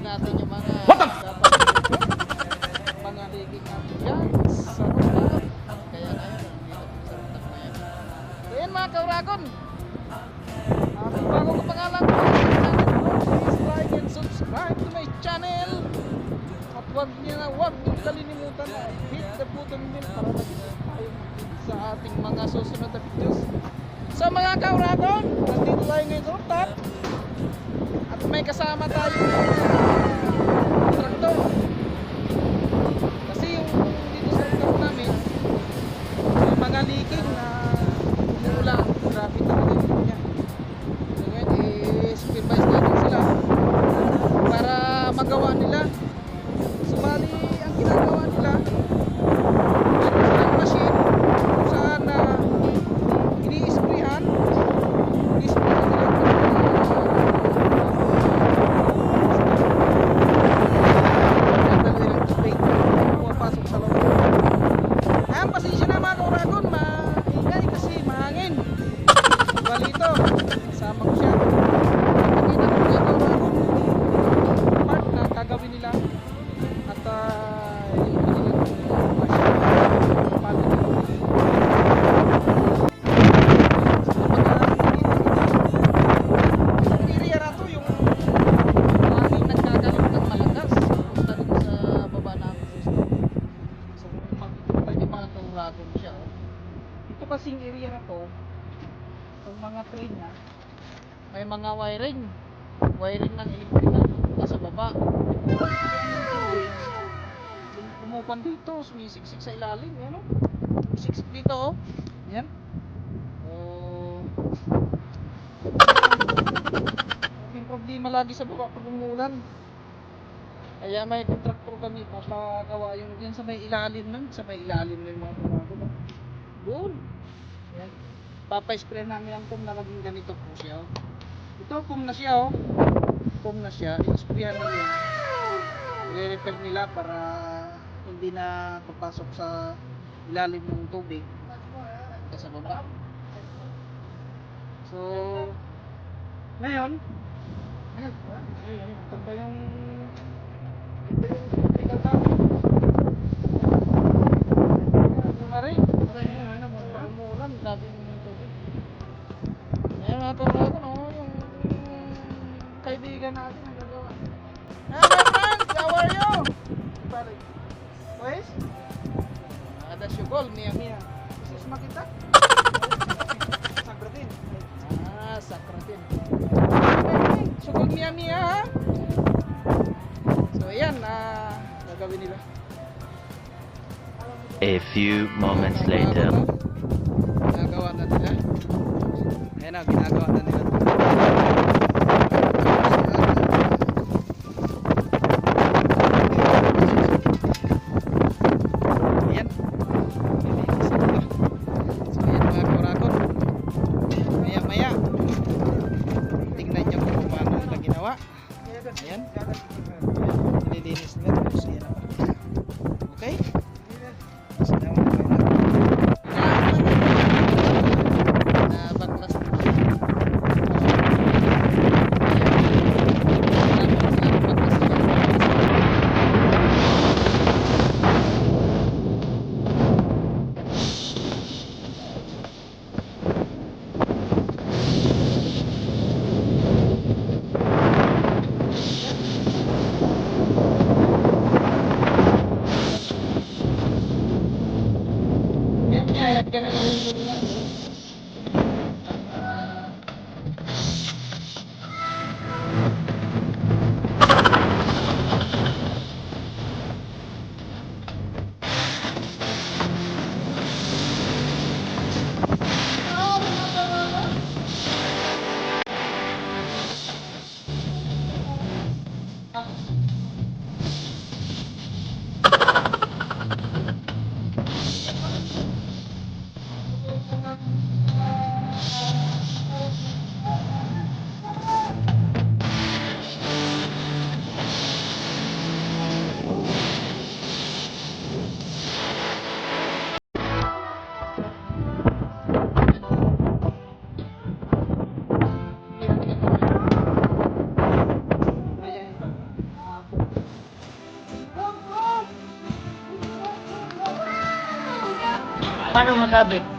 natin yung mga dapat mga ligid natin dyan sa rooftop. Kaya ngayon, dito sa rooftop na yan. So yan mga kauragon. Kung bago ko pangalan ko, please like and subscribe to my channel. At huwag niyong kalilimutan na hit the button bell para mag-subscribe tayo sa ating mga susunod na videos. So mga kauragon, nandito tayo ngayon sa rooftop. At may kasama tayo traktor. Kasi yung dito sa rooftop namin, may mga leaking na umula. Grabe talaga yung niya. So ngayon, i-supervise natin sila para magawa nila. So bali, ang ginagawa nila, meron silang machine kung saan na ini-sprayhan nila pumapasok sa loob. Ayan, pasensya na mga kauragon, maingay kasi mahangin. Bali ito, kasama ko siya. Nakita ko mga kauragon yung part na gagawin nila. At yung kanilang machine paano nila. Kasing area na to, yung mga train na may mga wiring ng elektrika nasa baba. Pumupan dito, sumisiksik sa ilalim, yan o, sumisiksik dito o, yan. May problema lagi sa baba pag umulan, kaya may kontraktor kami papagawa yung yan sa may ilalim ng mga trabaho doon. Yan. Papa-spray namin ang foam na maging ganito po siya. Ito foam na siya Foam na siya. I-sprayan na yun. I-repair nila para hindi na papasok sa ilalim ng tubig sa baba. So ngayon ito ba yung ikaw tao umulan, dati yung tubig. Ayan mga kauragon, yung kaibigan natin ang gagawa. Hey my friends, how are you? Pues? Ada syugol, Mia. Sus makita? Sakratin. Sakratin. Syugol Mia ha? So ayan, gagawin nila. A few moments later. Ginagawa na nila. Ayan na, ginagawa na nila. Ayan. So ayan mga kauragon. Maya maya. Tingnan nyo kung paano nila ginawa. Ayan. Nililinis nila. Tapos ayan na. Okay? paano masabi?